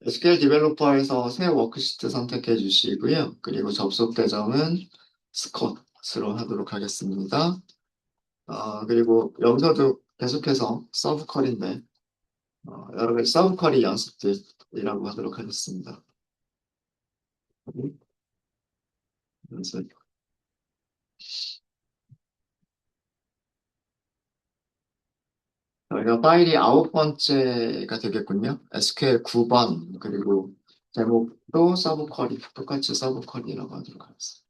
SQL 디벨로퍼에서 새 워크시트 선택해 주시고요. 그리고 접속 계정은 스콧으로 하도록 하겠습니다. 그리고 여기서도 계속해서 서브컬인데, 여러 가지 서브컬이 연습들이라고 하도록 하겠습니다. 연습. 저희가 파일이 9번째가 되겠군요. SQL 9번, 그리고 제목도 서브컬이, 똑같이 서브컬이라고 하도록 하겠습니다.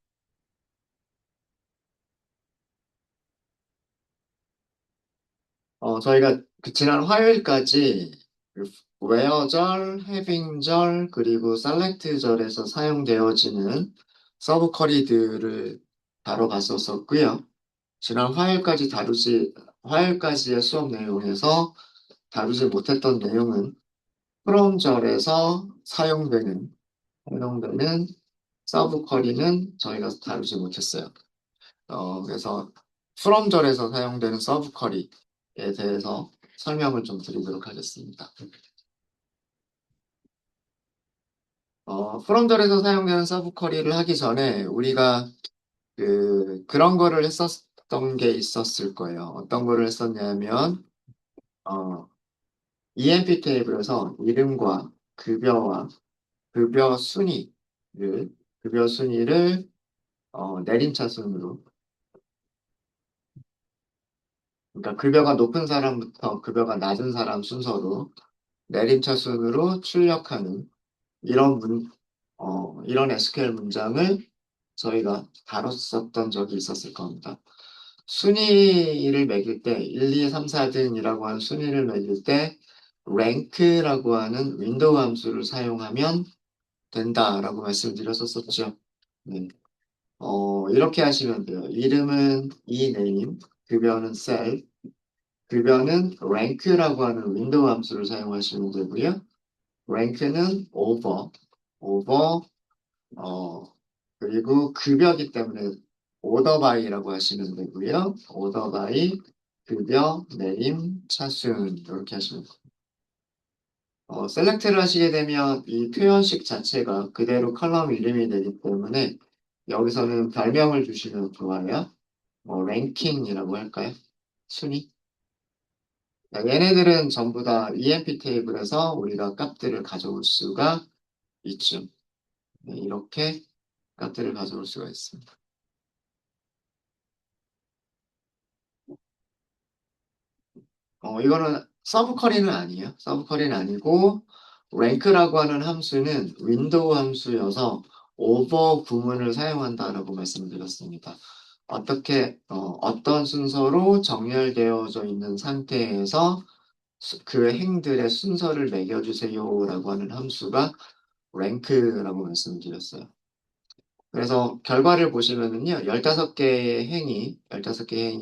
저희가 그 지난 화요일까지 그 where절, having절, 그리고 select절에서 사용되어지는 서브 쿼리들을 다뤄봤었고요. 지난 화요일까지의 수업 내용에서 다루지 못했던 내용은 from절에서 사용되는 서브 쿼리는 저희가 다루지 못했어요. 그래서 from절에서 사용되는 서브 쿼리에 대해서 설명을 좀 드리도록 하겠습니다. from절에서 사용되는 서브 쿼리를 하기 전에 우리가 그런 거를 했었던 게 있었을 거예요. 어떤 거를 했었냐면 어, EMP 테이블에서 이름과 급여와 급여 순위를 급여 순위를 내림차순으로, 그러니까 급여가 높은 사람부터 급여가 낮은 사람 순서로 내림차순으로 출력하는 이런 이런 SQL 문장을 저희가 다뤘었던 적이 있었을 겁니다. 순위를 매길 때 1, 2, 3, 4등이라고 하는 순위를 매길 때 rank라고 하는 윈도우 함수를 사용하면 된다라고 말씀드렸었죠. 네. 이렇게 하시면 돼요. 이름은 ename, 급여는 cell, 급여는 rank라고 하는 윈도우 함수를 사용하시면 되고요. rank는 over, 어, 그리고 급여기 때문에 오더 바이라고 하시면 되고요. 오더 바이, 급여, 내림, 차순 이렇게 하시면 돼요. 셀렉트를 하시게 되면 이 표현식 자체가 그대로 컬럼 이름이 되기 때문에 여기서는 별명을 주시면 좋아요. 랭킹이라고 할까요? 순위? 자, 얘네들은 전부 다 EMP 테이블에서 우리가 값들을 가져올 수가 있죠. 네, 이렇게 값들을 가져올 수가 있습니다. 이거는 서브 쿼리는 아니에요. 서브 쿼리는 아니고 랭크라고 하는 함수는 윈도우 함수여서 오버 구문을 사용한다라고 말씀드렸습니다. 어떤 순서로 정렬되어져 있는 상태에서 그 행들의 순서를 매겨주세요라고 하는 함수가 랭크라고 말씀드렸어요. 그래서 결과를 보시면은요, 15개의 행이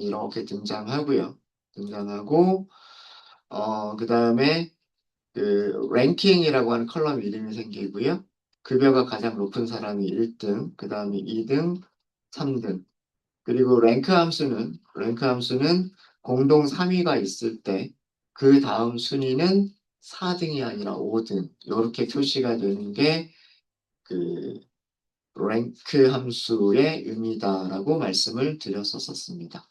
이렇게 등장하고요. 등장하고, 그 다음에 그 랭킹이라고 하는 컬럼 이름이 생기고요. 급여가 가장 높은 사람이 1등, 그 다음에 2등, 3등. 그리고 랭크 함수는 공동 3위가 있을 때 그 다음 순위는 4등이 아니라 5등. 이렇게 표시가 되는 게 그 랭크 함수의 의미다라고 말씀을 드렸었습니다.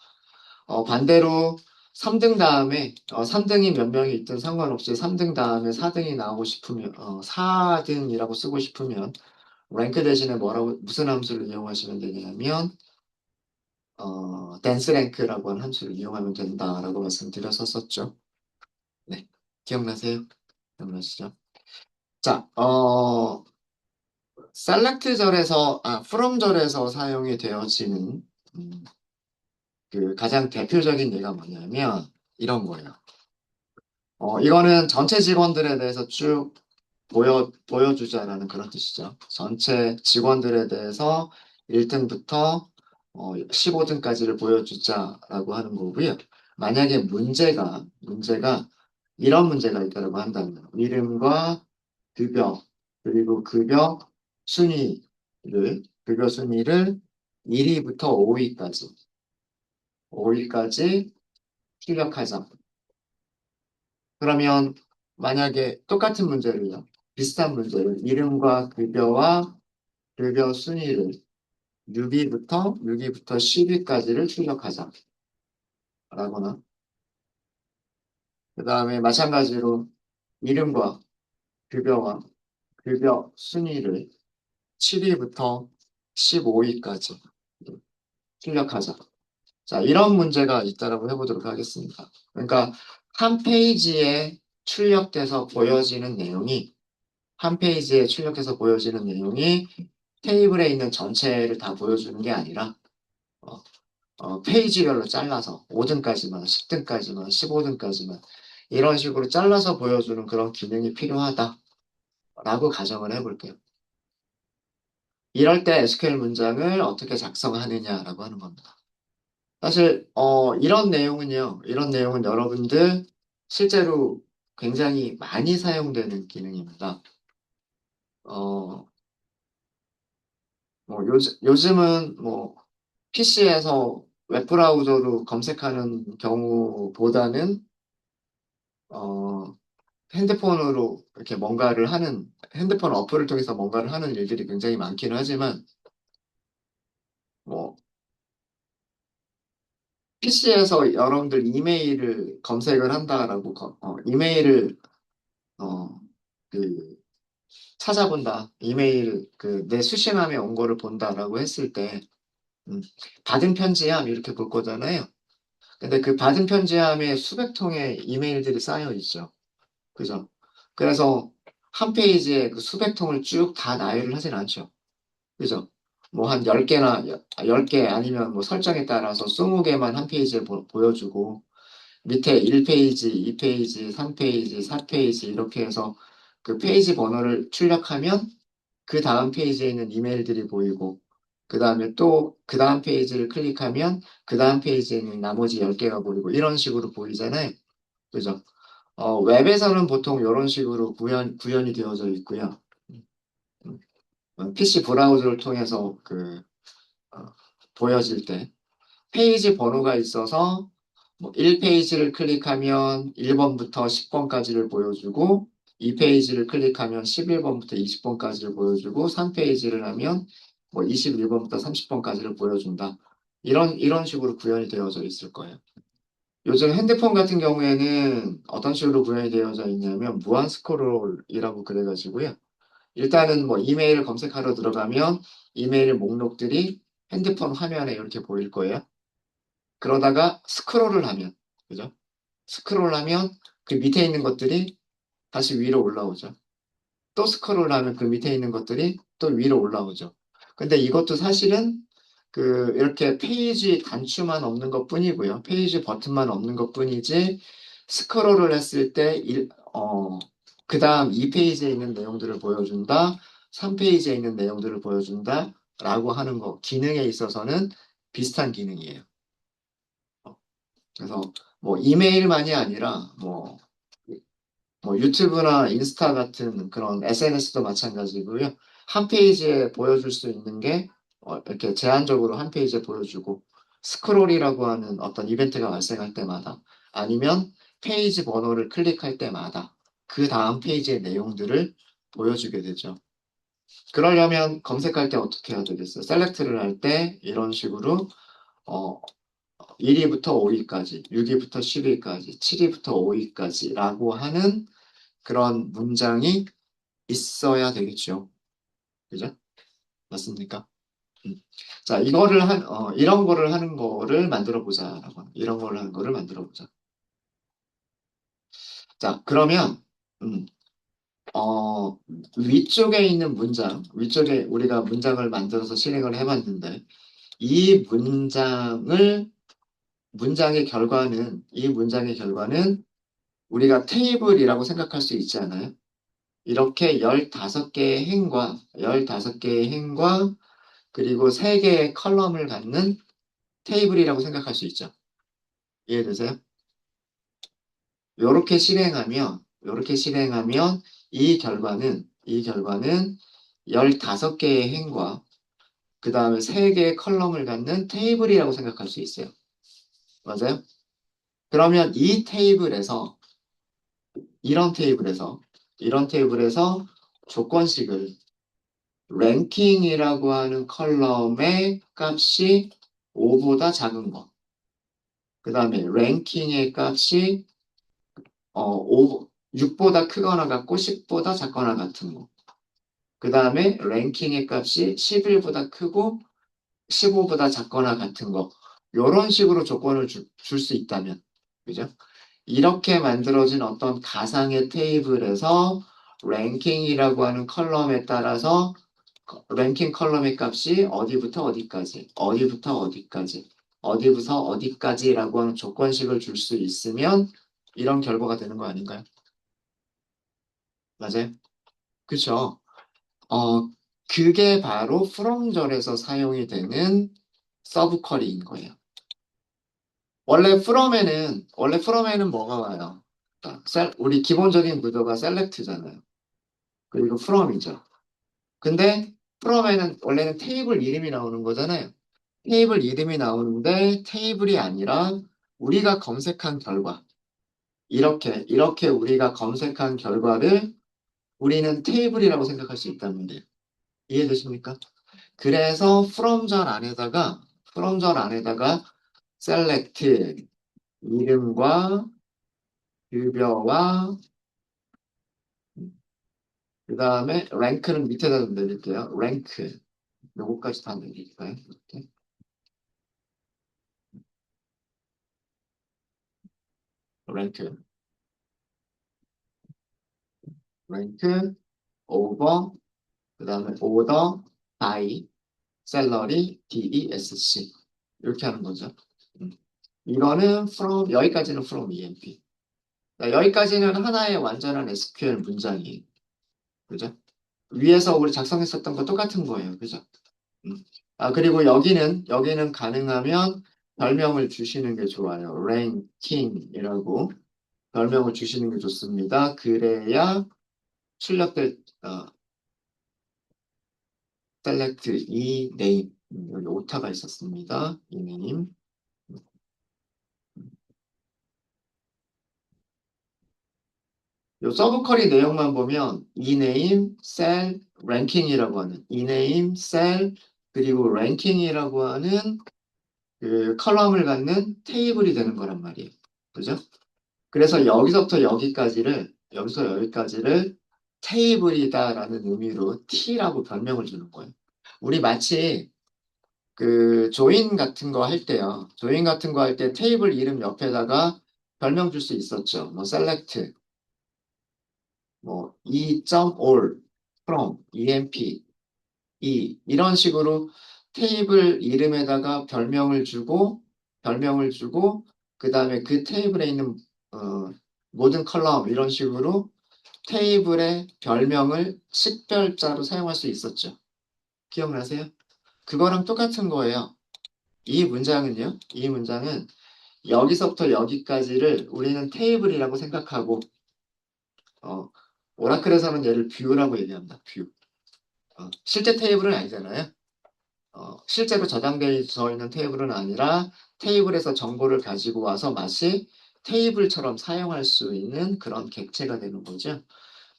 반대로 3등 다음에 3등이 몇 명이 있든 상관없이 3등 다음에 4등이 나오고 싶으면 4등이라고 쓰고 싶으면 랭크 대신에 무슨 함수를 이용하시면 되냐면 댄스 랭크라고 하는 함수를 이용하면 된다라고 말씀드렸었죠. 네, 기억나세요? 기억나시죠? 자, from절에서 사용이 되어지는 음, 그 가장 대표적인 예가 뭐냐면 이런 거예요. 이거는 전체 직원들에 대해서 쭉 보여주자라는 그런 뜻이죠. 전체 직원들에 대해서 1등부터 15등까지를 보여주자라고 하는 거고요. 만약에 문제가 이런 문제가 있다고 한다면 이름과 급여, 그리고 급여 순위를 1위부터 5위까지 출력하자. 그러면 만약에 똑같은 문제를요. 비슷한 문제를 이름과 급여와 급여 순위를 6위부터 10위까지를 출력하자. 라거나 그 다음에 마찬가지로 이름과 급여와 급여 순위를 7위부터 15위까지 출력하자. 자, 이런 문제가 있다라고 해보도록 하겠습니다. 그러니까 한 페이지에 출력돼서 보여지는 내용이 한 페이지에 출력해서 보여지는 내용이 테이블에 있는 전체를 다 보여주는 게 아니라 어, 페이지별로 잘라서 5등까지만, 10등까지만, 15등까지만 이런 식으로 잘라서 보여주는 그런 기능이 필요하다라고 가정을 해볼게요. 이럴 때 SQL 문장을 어떻게 작성하느냐라고 하는 겁니다. 사실 이런 내용은 여러분들 실제로 굉장히 많이 사용되는 기능입니다. 어, 뭐 요즘은 뭐 PC에서 웹브라우저로 검색하는 경우보다는 어, 핸드폰으로 이렇게 뭔가를 하는 핸드폰 어플을 통해서 뭔가를 하는 일들이 굉장히 많기는 하지만 뭐 PC에서 여러분들 이메일을 검색을 한다라고 이메일을 어, 그 찾아본다. 이메일 내 수신함에 온 거를 본다라고 했을 때 음, 받은 편지함 이렇게 볼 거잖아요. 근데 그 받은 편지함에 수백 통의 이메일들이 쌓여 있죠. 그죠? 그래서 한 페이지에 그 수백 통을 쭉 다 나열을 하진 않죠. 그죠? 뭐 한 10개나, 10개 아니면 뭐 설정에 따라서 20개만 한 페이지에 보여주고 밑에 1페이지, 2페이지, 3페이지, 4페이지 이렇게 해서 그 페이지 번호를 출력하면 그 다음 페이지에 있는 이메일들이 보이고 그 다음에 또 그 다음 페이지를 클릭하면 그 다음 페이지에 있는 나머지 10개가 보이고 이런 식으로 보이잖아요. 그죠? 웹에서는 보통 이런 식으로 구현이 되어져 있고요. PC 브라우저를 통해서 어, 보여질 때 페이지 번호가 있어서 뭐 1페이지를 클릭하면 1번부터 10번까지를 보여주고 2페이지를 클릭하면 11번부터 20번까지를 보여주고 3페이지를 하면 뭐 21번부터 30번까지를 보여준다. 이런 식으로 구현이 되어져 있을 거예요. 요즘 핸드폰 같은 경우에는 어떤 식으로 구현이 되어져 있냐면 무한 스크롤이라고 그래가지고요. 일단은 뭐 이메일 검색하러 들어가면 이메일 목록들이 핸드폰 화면에 이렇게 보일 거예요. 그러다가 스크롤을 하면, 그죠? 스크롤하면 그 밑에 있는 것들이 다시 위로 올라오죠. 또 스크롤하면 그 밑에 있는 것들이 또 위로 올라오죠. 근데 이것도 사실은 이렇게 페이지 단추만 없는 것 뿐이고요. 페이지 버튼만 없는 것 뿐이지 스크롤을 했을 때 그 다음 2페이지에 있는 내용들을 보여준다. 3페이지에 있는 내용들을 보여준다. 라고 하는 거, 기능에 있어서는 비슷한 기능이에요. 그래서 뭐 이메일만이 아니라 뭐 유튜브나 인스타 같은 그런 SNS도 마찬가지고요. 한 페이지에 보여줄 수 있는 게 이렇게 제한적으로 한 페이지에 보여주고 스크롤이라고 하는 어떤 이벤트가 발생할 때마다 아니면 페이지 번호를 클릭할 때마다 그 다음 페이지의 내용들을 보여주게 되죠. 그러려면 검색할 때 어떻게 해야 되겠어요? 셀렉트를 할 때 이런 식으로 어, 1위부터 5위까지, 6위부터 10위까지, 7위부터 5위까지라고 하는 그런 문장이 있어야 되겠죠. 그죠? 맞습니까? 음. 자, 이런 거를 하는 거를 만들어 보자라고. 이런 거를 하는 거를 만들어 보자. 자, 그러면, 음, 어, 위쪽에 있는 위쪽에 우리가 문장을 만들어서 실행을 해봤는데, 이 이 문장의 결과는 우리가 테이블이라고 생각할 수 있지 않아요? 이렇게 15개의 행과 그리고 3개의 컬럼을 갖는 테이블이라고 생각할 수 있죠. 이해되세요? 이렇게 실행하면 이 결과는 15개의 행과 그 다음에 3개의 컬럼을 갖는 테이블이라고 생각할 수 있어요. 맞아요? 그러면 이런 테이블에서 조건식을 랭킹이라고 하는 컬럼의 값이 5보다 작은 거. 그 다음에 랭킹의 값이 6보다 크거나 같고 10보다 작거나 같은 거. 그 다음에 랭킹의 값이 11보다 크고 15보다 작거나 같은 거. 이런 식으로 조건을 줄 수 있다면. 그죠? 이렇게 만들어진 어떤 가상의 테이블에서 랭킹이라고 하는 컬럼에 따라서 랭킹 컬럼의 값이 어디부터 어디까지, 어디부터 어디까지, 어디부터 어디까지라고 하는 조건식을 줄 수 있으면 이런 결과가 되는 거 아닌가요? 맞아요? 그쵸? 어, 그게 바로 프롬절에서 사용이 되는 서브 쿼리인 거예요. 원래 프롬에는 뭐가 와요? 우리 기본적인 구조가 셀렉트잖아요. 그리고 프롬이죠. 근데 프롬에는 원래는 테이블 이름이 나오는 거잖아요. 테이블 이름이 나오는데 테이블이 아니라 우리가 검색한 결과. 이렇게 우리가 검색한 결과를 우리는 테이블이라고 생각할 수 있단 말이에요. 이해되십니까? 그래서 프롬절 안에다가 select 이름과 급여와 그 다음에 랭크는 밑에다 좀 내릴게요. 랭크 요거까지 다 내릴까요? 이렇게. 랭크 랭크 오버 그 다음에 오더 바이 셀러리 DESC 이렇게 하는 거죠. 음. 이거는 여기까지는 from EMP. 여기까지는 하나의 완전한 SQL 문장이에요. 그죠? 위에서 우리 작성했었던 거 똑같은 거예요. 그죠? 음. 그리고 여기는 가능하면 별명을 주시는 게 좋아요. 랭킹이라고 별명을 주시는 게 좋습니다. 그래야 출력될, select 이 name. 여기 오타가 있었습니다. 이 name. 요 서브 쿼리 내용만 보면 이 name, cell, ranking이라고 하는 이 name, cell, 그리고 ranking이라고 하는 그 컬럼을 갖는 테이블이 되는 거란 말이에요. 그죠? 그래서 여기서 여기까지를 테이블이다라는 의미로 T라고 별명을 주는 거예요. 우리 마치 그 조인 같은 거 할 때요. 조인 같은 거 할 때 테이블 이름 옆에다가 별명 줄 수 있었죠. 뭐 select, 뭐 e.all, from, emp, 이런 식으로 테이블 이름에다가 별명을 주고 그 다음에 그 테이블에 있는 모든 컬럼 이런 식으로 테이블의 별명을 식별자로 사용할 수 있었죠. 기억나세요? 그거랑 똑같은 거예요. 이 문장은 여기서부터 여기까지를 우리는 테이블이라고 생각하고 어, 오라클에서는 얘를 뷰라고 얘기합니다. 뷰. 실제 테이블은 아니잖아요. 실제로 저장되어 있는 테이블은 아니라 테이블에서 정보를 가지고 와서 마치 테이블처럼 사용할 수 있는 그런 객체가 되는 거죠.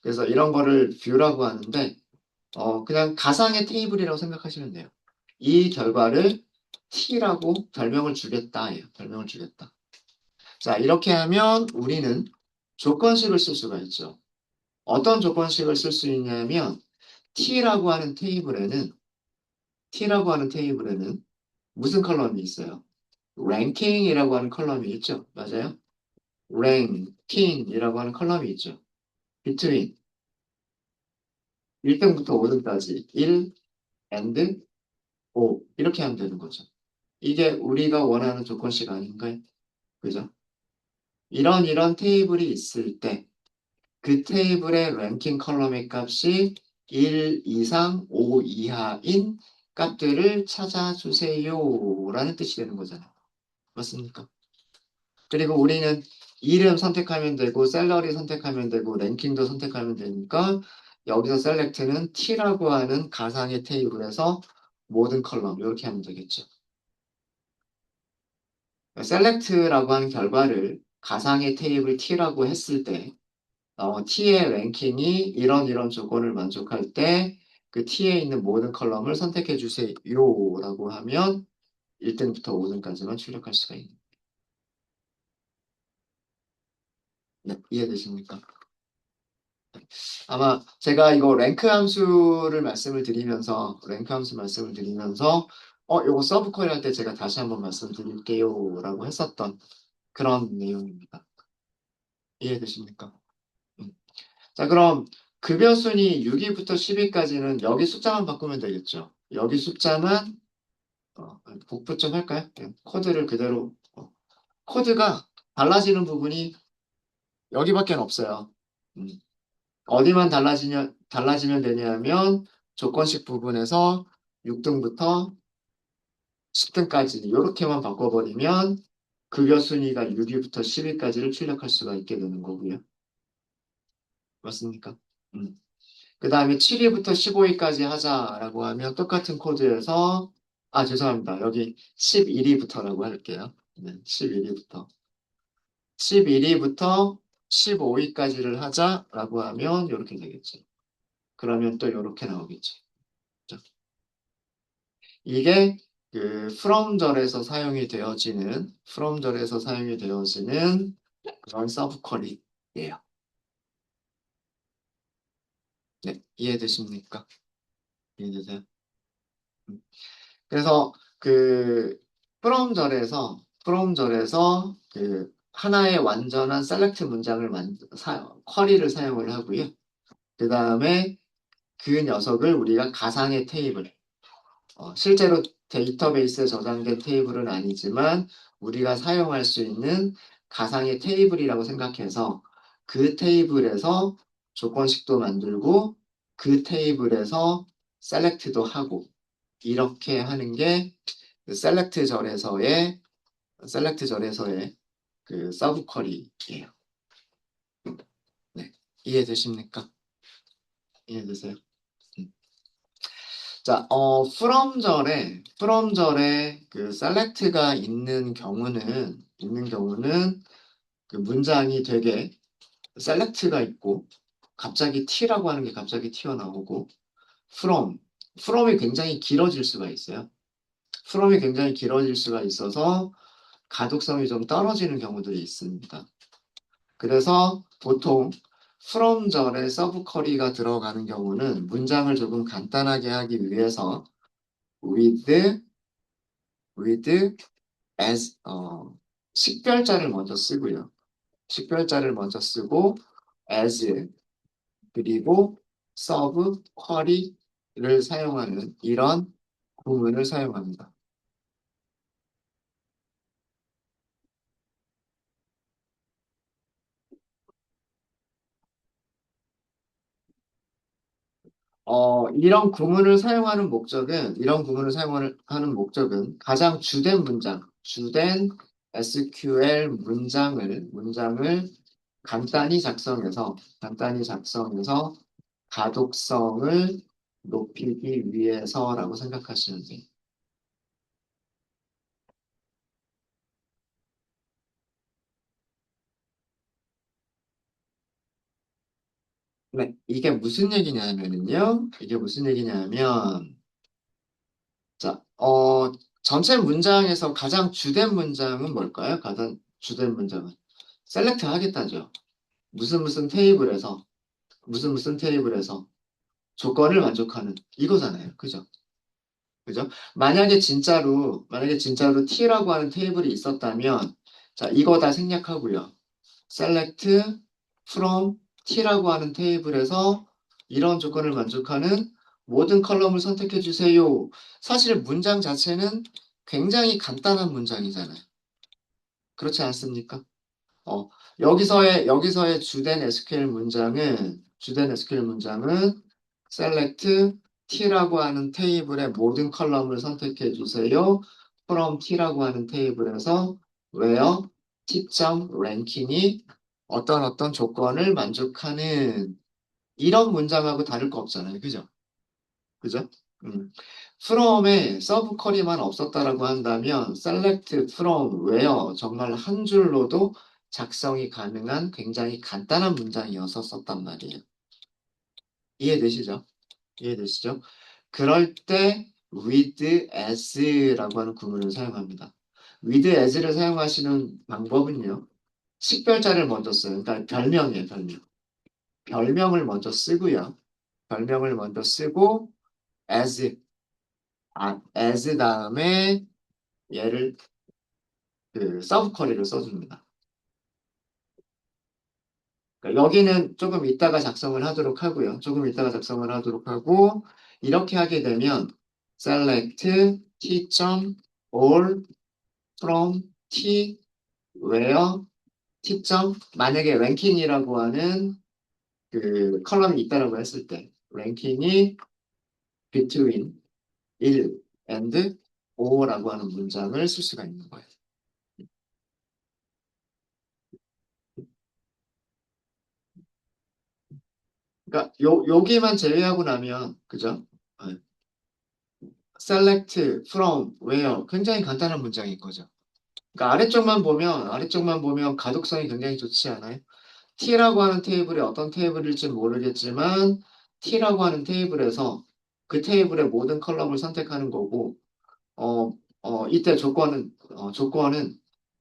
그래서 이런 거를 뷰라고 하는데 그냥 가상의 테이블이라고 생각하시면 돼요. 이 결과를 T라고 별명을 주겠다예요. 별명을 주겠다. 자, 이렇게 하면 우리는 조건식을 쓸 수가 있죠. 어떤 조건식을 쓸 수 있냐면 T라고 하는 테이블에는 T라고 하는 테이블에는 무슨 컬럼이 있어요? 랭킹이라고 하는 컬럼이 있죠. 맞아요? 랭킹이라고 하는 컬럼이 있죠. between 1등부터 5등까지 1 and 5 이렇게 하면 되는 거죠. 이게 우리가 원하는 조건식 아닌가요? 그죠? 이런 테이블이 있을 때 그 테이블의 랭킹 컬럼의 값이 1 이상 5 이하인 값들을 찾아주세요 라는 뜻이 되는 거잖아요. 맞습니까? 그리고 우리는 이름 선택하면 되고 셀러리 선택하면 되고 랭킹도 선택하면 되니까 여기서 셀렉트는 T라고 하는 가상의 테이블에서 모든 컬럼 이렇게 하면 되겠죠. 셀렉트라고 하는 결과를 가상의 테이블 T라고 했을 때 T의 랭킹이 이런 이런 조건을 만족할 때 그 T에 있는 모든 컬럼을 선택해 주세요라고 하면 1등부터 5등까지만 출력할 수가 있는. 네, 이해되십니까? 아마 제가 이거 랭크 함수 말씀을 드리면서 요거 서브 쿼리 할 때 제가 다시 한번 말씀드릴게요라고 했었던 그런 내용입니다. 이해되십니까? 음. 자, 그럼 급여 순위 6위부터 10위까지는 여기 숫자만 바꾸면 되겠죠. 여기 숫자만 복부 좀 할까요? 코드를 그대로 코드가 달라지는 부분이 여기밖에 없어요. 음. 어디만 달라지면 되냐면 조건식 부분에서 6등부터 10등까지 이렇게만 바꿔버리면 급여 순위가 6위부터 10위까지를 출력할 수가 있게 되는 거고요. 맞습니까? 그 다음에 7위부터 15위까지 하자라고 하면 똑같은 코드에서 죄송합니다. 여기 11위부터라고 할게요. 네, 11위부터. 11위부터 15위까지를 하자라고 하면 이렇게 되겠죠. 그러면 또 이렇게 나오겠죠. 자, 이게 그 from절에서 사용이 되어지는 그런 서브 쿼리예요. 네, 이해되십니까? 이해되세요? 음. 그래서 그 from절에서 그 하나의 완전한 셀렉트 문장을 쿼리를 사용을 하고요. 그 다음에 그 녀석을 우리가 가상의 테이블, 실제로 데이터베이스에 저장된 테이블은 아니지만 우리가 사용할 수 있는 가상의 테이블이라고 생각해서 그 테이블에서 조건식도 만들고 그 테이블에서 셀렉트도 하고 이렇게 하는 게 셀렉트절에서의 그 서브 쿼리예요. 네. 이해되십니까? 이해되세요? 음. 자, from절에 그 select가 있는 경우는 그 문장이 되게 select가 있고 갑자기 t라고 하는 게 갑자기 튀어나오고 from, from이 굉장히 길어질 수가 있어요. from이 굉장히 길어질 수가 있어서 가독성이 좀 떨어지는 경우들이 있습니다. 그래서 보통 from절에 서브 쿼리가 들어가는 경우는 문장을 조금 간단하게 하기 위해서 with as 식별자를 먼저 쓰고요. 식별자를 먼저 쓰고 as 그리고 sub query를 사용하는 이런 구문을 사용합니다. 이런 구문을 사용하는 목적은 가장 주된 SQL 문장을 간단히 작성해서 가독성을 높이기 위해서라고 생각하시면 돼요. 네, 이게 무슨 얘기냐면, 자, 전체 문장에서 가장 주된 문장은 뭘까요? 가장 주된 문장은 셀렉트 하겠다죠. 무슨 무슨 테이블에서 조건을 만족하는 이거잖아요. 그죠? 그죠? 만약에 진짜로 T라고 하는 테이블이 있었다면, 자, 이거 다 생략하고요. select from T라고 하는 테이블에서 이런 조건을 만족하는 모든 컬럼을 선택해 주세요. 사실 문장 자체는 굉장히 간단한 문장이잖아요. 그렇지 않습니까? 어, 여기서의 주된 SQL 문장은 select t라고 하는 테이블의 모든 컬럼을 선택해 주세요. from t라고 하는 테이블에서 where t.ranking이 어떤 조건을 만족하는 이런 문장하고 다를 거 없잖아요. 그죠? 그죠? from에 서브 쿼리만 없었다라고 한다면 select from where 정말 한 줄로도 작성이 가능한 굉장히 간단한 문장이어서 썼단 말이에요. 이해되시죠? 이해되시죠? 그럴 때 with as라고 하는 구문을 사용합니다. with as를 사용하시는 방법은요. 식별자를 먼저 써요. 그러니까 별명이에요, 별명. 별명을 먼저 쓰고요. 별명을 먼저 쓰고 as 다음에 얘를 서브쿼리를 써줍니다. 그러니까 여기는 조금 이따가 작성을 하도록 하고요. 조금 이따가 작성을 하도록 하고 이렇게 하게 되면 select t.all from t where t. 만약에 랭킹이라고 하는 그 컬럼이 있다라고 했을 때 랭킹이 between 1 and 5라고 하는 문장을 쓸 수가 있는 거예요. 그러니까 여기만 제외하고 나면 그죠? 네. select from where 굉장히 간단한 문장인 거죠. 그러니까 아래쪽만 보면 가독성이 굉장히 좋지 않아요? T라고 하는 테이블이 어떤 테이블일지 모르겠지만 T라고 하는 테이블에서 그 테이블의 모든 컬럼을 선택하는 거고 이때 조건은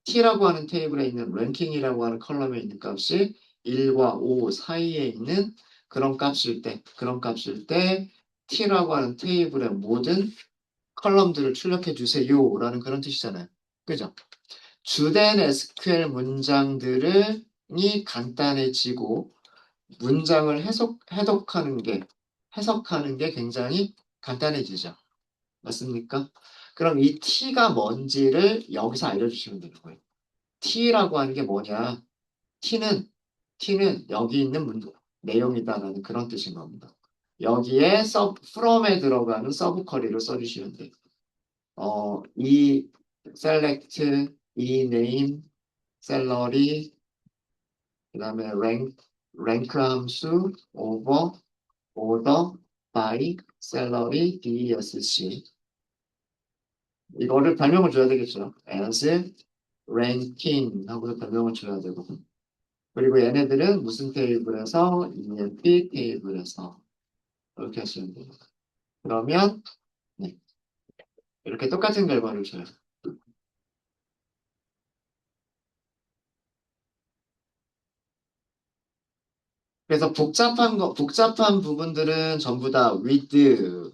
T라고 하는 테이블에 있는 랭킹이라고 하는 컬럼에 있는 값이 1과 5 사이에 있는 그런 값일 때 T라고 하는 테이블의 모든 컬럼들을 출력해 주세요라는 그런 뜻이잖아요. 그죠? 주된 SQL 문장들이 간단해지고 문장을 해석하는 게 굉장히 간단해지죠. 맞습니까? 그럼 이 T가 뭔지를 여기서 알려주시면 되는 거예요. T라고 하는 게 뭐냐? T는, T는 여기 있는 내용이다라는 그런 뜻인 겁니다. 여기에 from에 들어가는 서브 쿼리를 써주시면 돼요. 이 select, 이 name, salary, 그다음에 rank 함수, order, by, salary, DESC. 이거를 별명을 줘야 되겠죠. as, ranking 하고서 별명을 줘야 되고. 그리고 얘네들은 무슨 테이블에서, EMP 테이블에서 이렇게 하시면 돼요. 그러면 네, 이렇게 똑같은 결과를 줘요. 그래서 복잡한 부분들은 전부 다 with,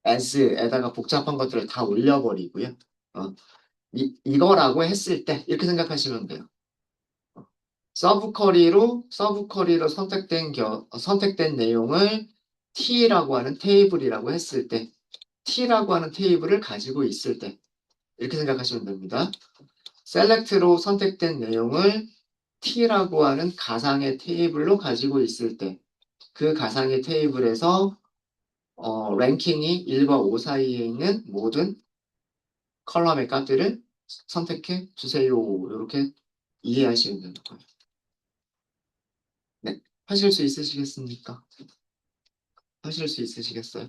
as에다가 복잡한 것들을 다 올려버리고요. 어, 이거라고 했을 때 이렇게 생각하시면 돼요. 서브쿼리로 선택된 내용을 T라고 하는 테이블이라고 했을 때, T라고 하는 테이블을 가지고 있을 때, 이렇게 생각하시면 됩니다. 셀렉트로 선택된 내용을 T라고 하는 가상의 테이블로 가지고 있을 때, 그 가상의 테이블에서 랭킹이 1과 5 사이에 있는 모든 컬럼의 값들을 선택해 주세요. 이렇게 이해하시면 되는 거예요. 네. 하실 수 있으시겠습니까? 하실 수 있으시겠어요?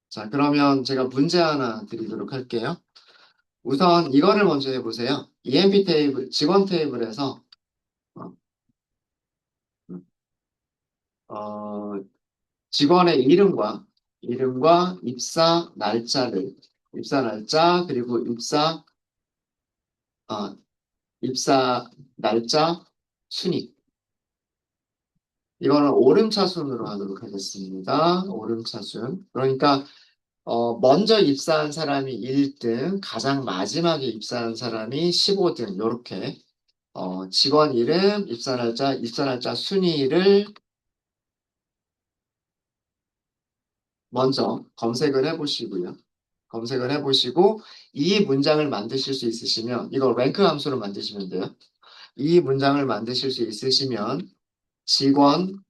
자, 그러면 제가 문제 하나 드리도록 할게요. 우선 이거를 먼저 해보세요. EMP 테이블, 직원 테이블에서 어, 어, 직원의 이름과 입사 날짜 그리고 어, 입사 날짜 순위. 이거는 오름차순으로 하도록 하겠습니다. 오름차순. 그러니까 먼저 입사한 사람이 1등, 가장 마지막에 입사한 사람이 15등, 이렇게 직원 이름, 입사 날짜 순위를 먼저 검색을 해보시고요. 검색을 해보시고 이 문장을 만드실 수 있으시면 이거 랭크 함수로 만드시면 돼요. 이 문장을 만드실 수 있으시면 직원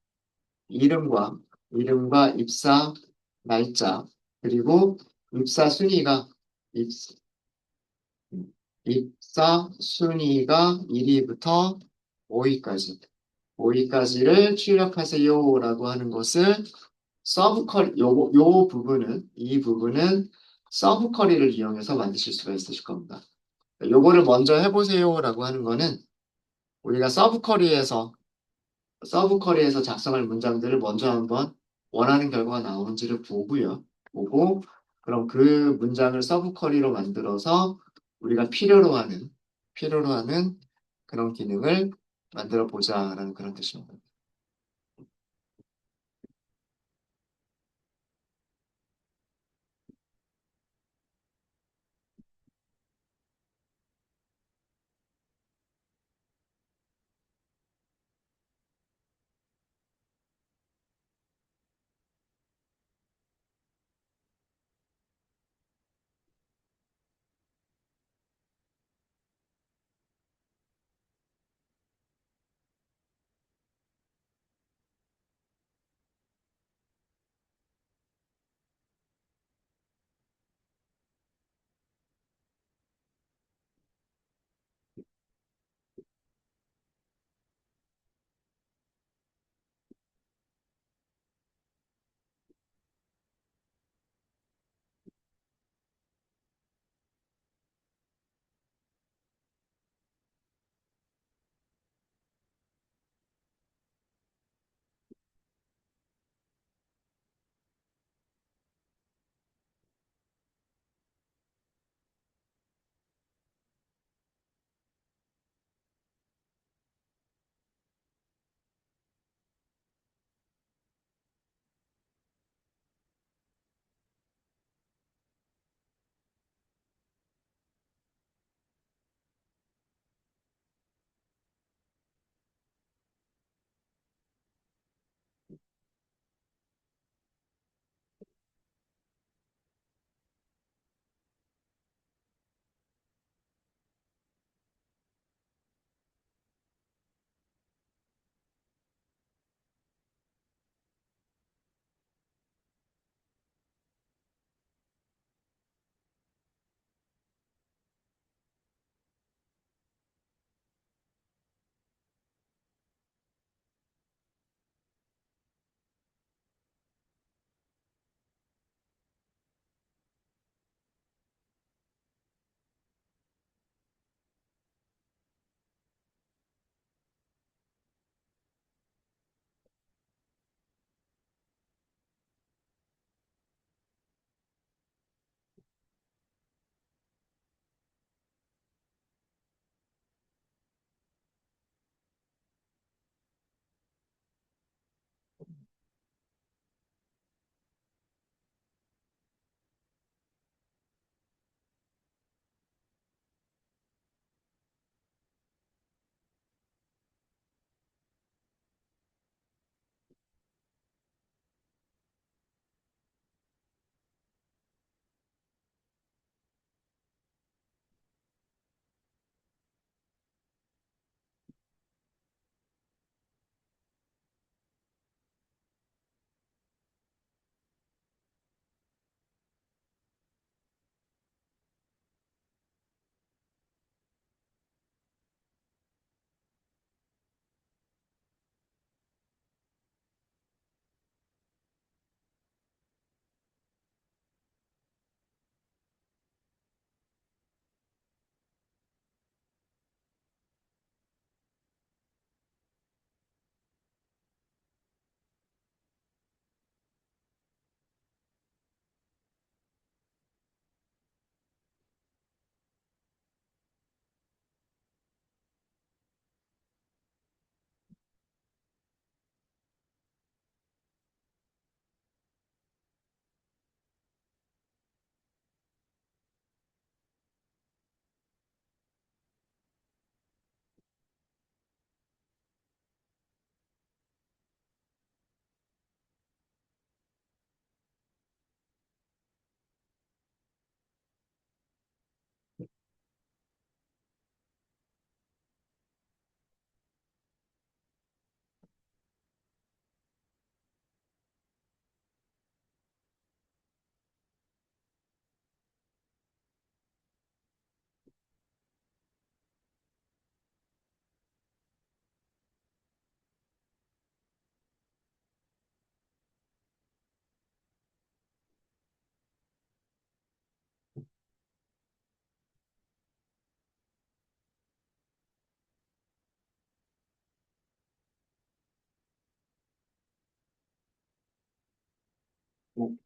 이름과 입사 날짜 그리고 입사 순위가 입, 입사 순위가 1위부터 5위까지를 출력하세요라고 하는 것을 이 부분은 서브 쿼리를 이용해서 만드실 수가 있으실 겁니다. 요거를 먼저 해보세요라고 하는 거는 우리가 서브 쿼리에서 작성할 문장들을 먼저 한번 원하는 결과가 나오는지를 보고요. 보고 그럼 그 문장을 서브 쿼리로 만들어서 우리가 필요로 하는 그런 기능을 만들어 보자라는 그런 뜻입니다.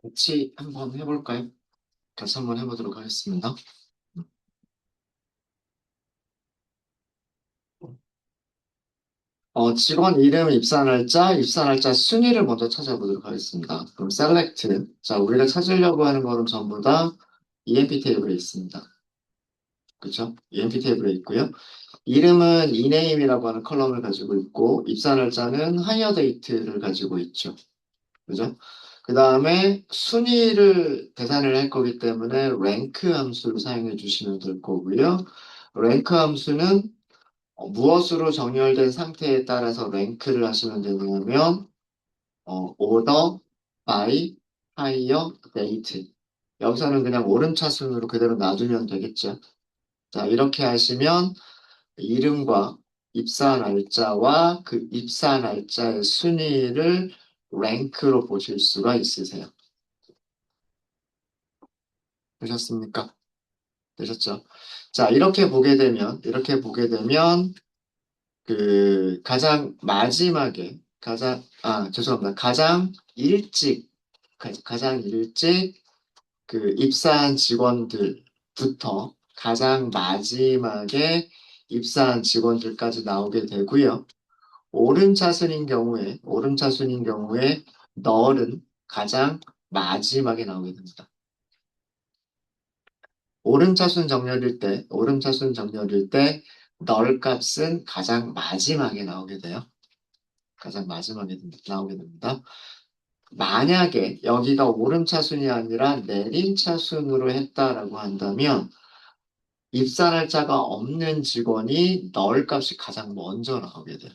같이 한번 해볼까요? 같이 한번 해보도록 하겠습니다. 직원 이름, 입사 날짜, 입사 날짜 순위를 먼저 찾아보도록 하겠습니다. 그럼 select. 자, 우리가 찾으려고 하는 거는 전부 다 EMP 테이블에 있습니다. 그죠? EMP 테이블에 있고요. 이름은 이네임이라고 하는 컬럼을 가지고 있고, 입사 날짜는 하이어 데이트를 가지고 있죠. 그죠? 그 다음에 순위를 계산을 할 거기 때문에 랭크 함수를 사용해 주시면 될 거고요. 랭크 함수는 무엇으로 정렬된 상태에 따라서 랭크를 하시면 되냐면 order by higher date. 여기서는 그냥 오름차순으로 그대로 놔두면 되겠죠. 자, 이렇게 하시면 이름과 입사 날짜와 그 입사 날짜의 순위를 랭크로 보실 수가 있으세요. 되셨습니까? 되셨죠? 자, 이렇게 보게 되면, 가장 마지막에, 죄송합니다. 가장 일찍 입사한 직원들부터 가장 마지막에 입사한 직원들까지 나오게 되고요. 오름차순인 경우에 널은 가장 마지막에 나오게 됩니다. 오름차순 정렬일 때 널 값은 가장 마지막에 나오게 돼요. 가장 마지막에 나오게 됩니다. 만약에 여기가 오름차순이 아니라 내림차순으로 했다라고 한다면 입사 날짜가 없는 직원이 널 값이 가장 먼저 나오게 돼요.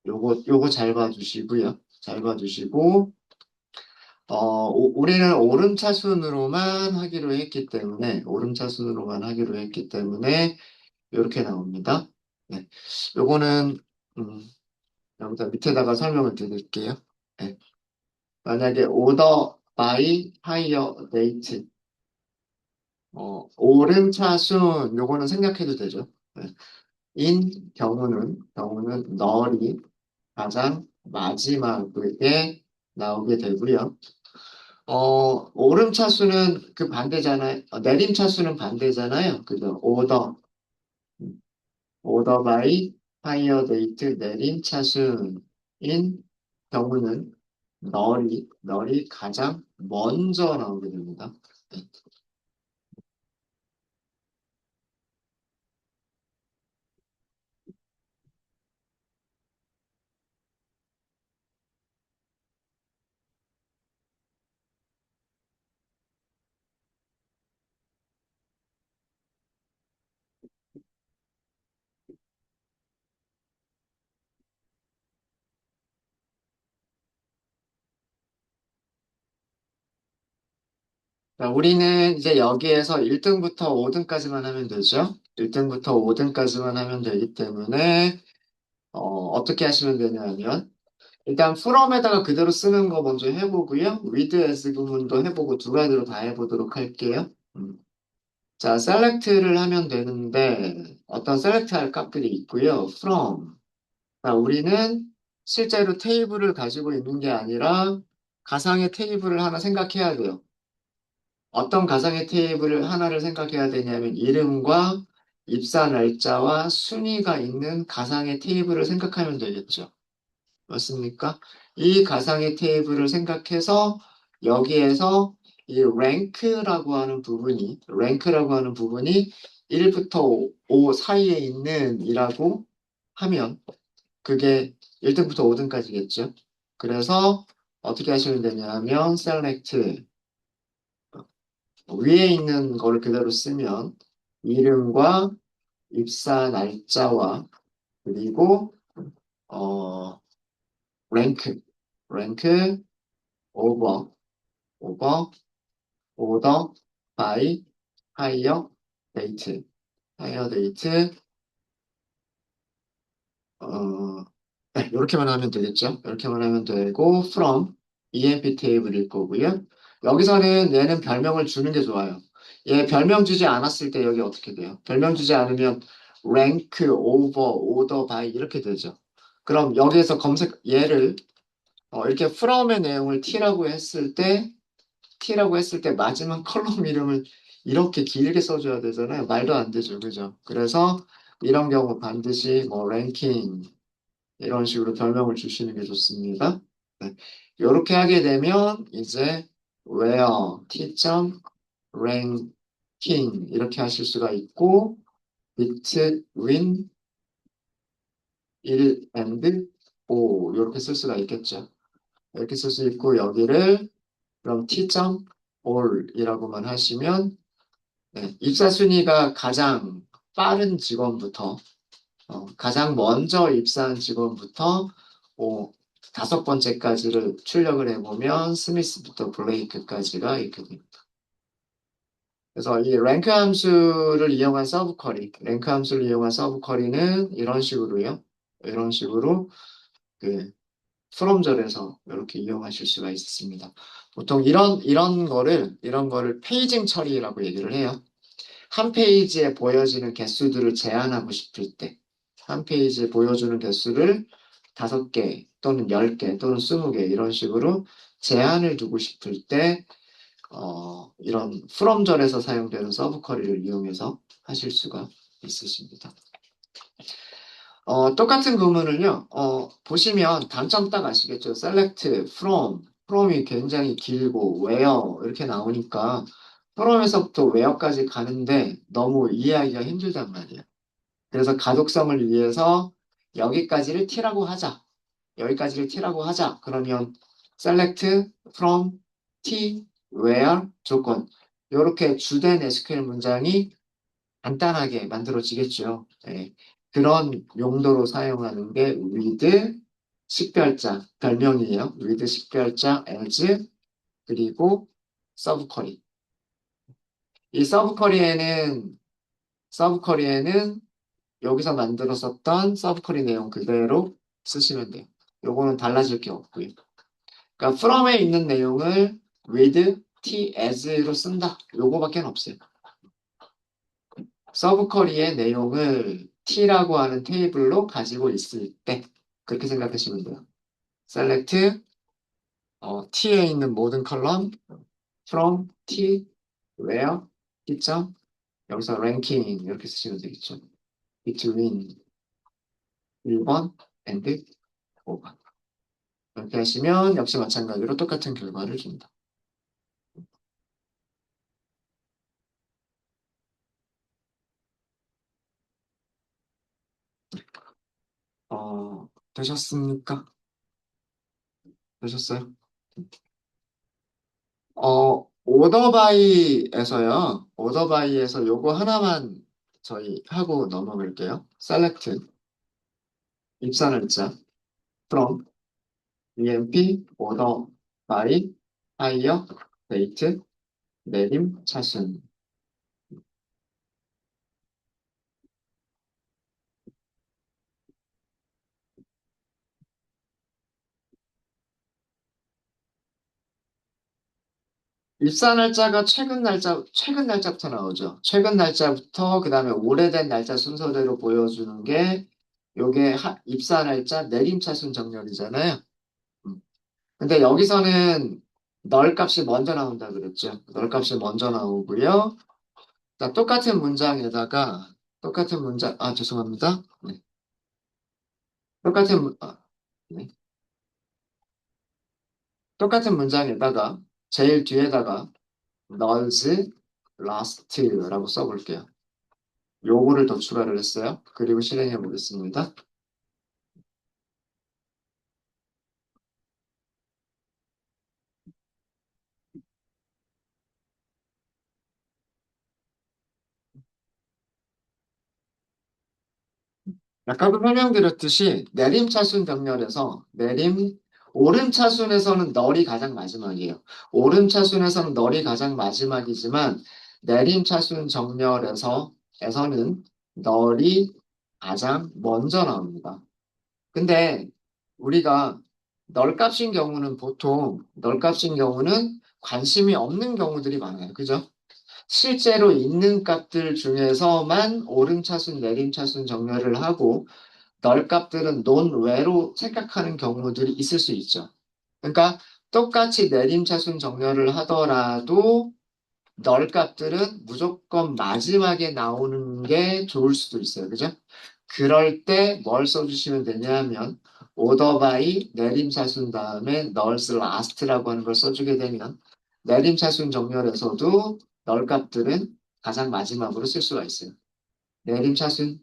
요거 잘 봐주시고요. 잘 봐주시고, 우리는 오름차순으로만 하기로 했기 때문에, 이렇게 나옵니다. 네. 요거는, 음, 여기다 밑에다가 설명을 드릴게요. 네. 만약에 order by hire date, 오름차순, 요거는 생략해도 되죠. 네. 인 경우는 널이 가장 마지막에 나오게 되고요. 오름차수는 그 반대잖아요. 내림차수는 반대잖아요. 그죠? 오더 바이 파이어 데이트 내림차순인 경우는 널이 가장 먼저 나오게 됩니다. 네. 자, 우리는 이제 여기에서 1등부터 5등까지만 하면 되죠. 1등부터 5등까지만 하면 되기 때문에, 어떻게 하시면 되냐면, 일단 from에다가 그대로 쓰는 거 먼저 해보고요. with as 구문도 해보고 두 가지로 다 해보도록 할게요. 자, select를 하면 되는데 어떤 select 할 값들이 있고요. from. 자, 우리는 실제로 테이블을 가지고 있는 게 아니라 가상의 테이블을 하나 생각해야 돼요. 어떤 가상의 테이블을 하나를 생각해야 되냐면 이름과 입사 날짜와 순위가 있는 가상의 테이블을 생각하면 되겠죠. 맞습니까? 이 가상의 테이블을 생각해서 여기에서 이 랭크라고 하는 부분이 1부터 5 사이에 있는 이라고 하면 그게 1등부터 5등까지겠죠. 그래서 어떻게 하시면 되냐면 select 위에 있는 거를 그대로 쓰면 이름과 입사 날짜와 그리고 어 랭크 랭크 오버 오버 오더 바이 하이어 데이트 하이어 데이트 네, 이렇게만 하면 되겠죠. 이렇게만 하면 되고 from EMP 테이블일 거고요. 여기서는 얘는 별명을 주는 게 좋아요. 얘 별명 주지 않았을 때 여기 어떻게 돼요? 별명 주지 않으면 rank, over, order by 이렇게 되죠. 그럼 여기에서 검색 얘를 이렇게 from의 내용을 T라고 했을 때 마지막 컬럼 이름을 이렇게 길게 써줘야 되잖아요. 말도 안 되죠. 그죠? 그래서 이런 경우 반드시 뭐 랭킹 이런 식으로 별명을 주시는 게 좋습니다. 네. 이렇게 하게 되면 이제 where t.ranking 이렇게 하실 수가 있고 between 1 and 5 이렇게 쓸 수가 있겠죠. 이렇게 쓸 수 있고 여기를 그럼 t.all이라고만 하시면 네, 입사 순위가 가장 빠른 직원부터 가장 먼저 입사한 직원부터 어, 다섯 번째까지를 출력을 해보면 스미스부터 블레이크까지가 이렇게 됩니다. 그래서 이 랭크 함수를 이용한 서브 쿼리는 이런 식으로요. 이런 식으로 그 프롬절에서 이렇게 이용하실 수가 있습니다. 보통 이런 거를 페이징 처리라고 얘기를 해요. 한 페이지에 보여지는 개수들을 제한하고 싶을 때, 한 페이지에 보여주는 개수를 5개 또는 10개 또는 20개 이런 식으로 제한을 두고 싶을 때, 이런 프롬절에서 사용되는 서브 쿼리를 이용해서 하실 수가 있으십니다. 똑같은 구문을요, 보시면 단점 딱 아시겠죠? select, from이 굉장히 길고, where 이렇게 나오니까 from에서부터 where까지 가는데 너무 이해하기가 힘들단 말이에요. 그래서 가독성을 위해서 여기까지를 t라고 하자. 여기까지를 t라고 하자. 그러면 select, from, t, where 조건. 이렇게 주된 SQL 문장이 간단하게 만들어지겠죠. 네. 그런 용도로 사용하는 게 with 식별자, 별명이에요. with 식별자 as 그리고 서브쿼리. 이 서브쿼리에는 여기서 만들었었던 서브쿼리 내용 그대로 쓰시면 돼요. 요거는 달라질 게 없고요. 그러니까 from에 있는 내용을 with t as로 쓴다. 요거밖에 없어요. 서브쿼리의 내용을 t라고 하는 테이블로 가지고 있을 때 그렇게 생각하시면 돼요. select t에 있는 모든 컬럼 from t where t.점 여기서 ranking 이렇게 쓰시면 되겠죠. between 1번 and 5번 이렇게 하시면 역시 마찬가지로 똑같은 결과를 줍니다. 되셨습니까? 되셨어요? 오더바이에서 요거 하나만 저희 하고 넘어갈게요. select, 입사 날짜, from, emp, order by, hire, date, 내림, 차순. 입사 날짜가 최근 날짜부터 나오죠. 최근 날짜부터, 그 다음에 오래된 날짜 순서대로 보여주는 게, 요게 입사 날짜 내림차순 정렬이잖아요. 음. 근데 여기서는 널 값이 먼저 나온다 그랬죠. 널 값이 먼저 나오고요. 자, 죄송합니다. 네. 똑같은, 네. 똑같은 문장에다가, 제일 뒤에다가, nulls last라고 써볼게요. 요거를 더 추가를 했어요. 그리고 실행해 보겠습니다. 아까도 설명드렸듯이 내림차순 병렬에서 오름차순에서는 널이 가장 마지막이에요. 오름차순에서는 널이 가장 마지막이지만 내림차순 정렬에서는 널이 가장 먼저 나옵니다. 근데 우리가 널 값인 경우는 관심이 없는 경우들이 많아요. 그죠? 실제로 있는 값들 중에서만 오름차순, 내림차순 정렬을 하고 널 값들은 논외로 생각하는 경우들이 있을 수 있죠. 그러니까 똑같이 내림차순 정렬을 하더라도 널 값들은 무조건 마지막에 나오는 게 좋을 수도 있어요. 그죠? 그럴 때 뭘 써주시면 되냐면 order by 내림차순 다음에 nulls last라고 하는 걸 써주게 되면 내림차순 정렬에서도 널 값들은 가장 마지막으로 쓸 수가 있어요. 내림차순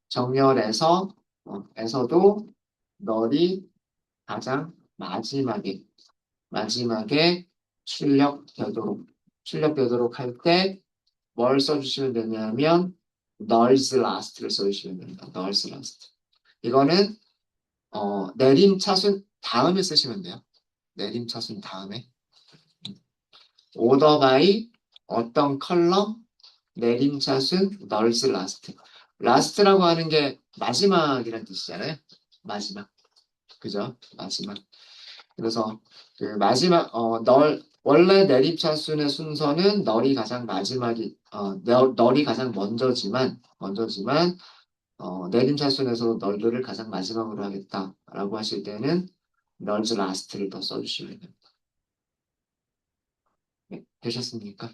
정렬에서 에서도 널이 가장 마지막에 출력되도록 할 때 뭘 써주시면 되냐면 nulls last를 써주시면 됩니다. nulls last. 이거는 내림차순 다음에 쓰시면 돼요. 내림차순 다음에 order by 어떤 컬럼 내림차순 nulls last. last라고 하는 게 마지막이란 뜻이잖아요. 마지막. 그죠? 마지막. 그래서 그 마지막 원래 내립차순의 순서는 널이 가장 널이 가장 먼저지만 내림차순에서 널들을 가장 마지막으로 하겠다라고 하실 때는 널즈 라스트를 더 써주시면 됩니다. 네, 되셨습니까?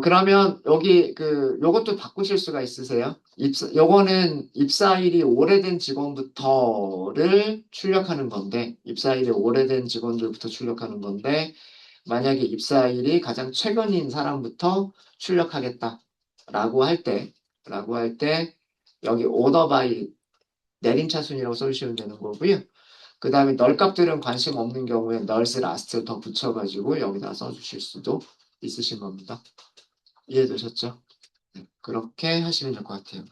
그러면 여기 요것도 바꾸실 수가 있으세요? 요거는 입사일이 오래된 직원부터를 출력하는 건데, 입사일이 오래된 직원들부터 출력하는 건데, 만약에 입사일이 가장 최근인 사람부터 출력하겠다라고 할 때, 여기 오더 바이 내림차순이라고 써주시면 되는 거고요. 그 다음에 널 값들은 관심 없는 경우에 널스 라스트 더 붙여가지고 여기다 써주실 수도 있으신 겁니다. 이해되셨죠? 네, 그렇게 하시면 될 것 같아요.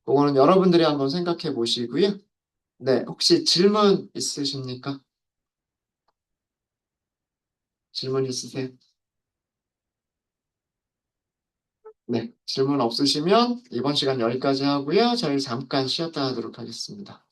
그거는 여러분들이 한번 생각해 보시고요. 네, 혹시 질문 있으십니까? 질문 있으세요? 네, 질문 없으시면 이번 시간 여기까지 하고요. 저희 잠깐 쉬었다 하도록 하겠습니다.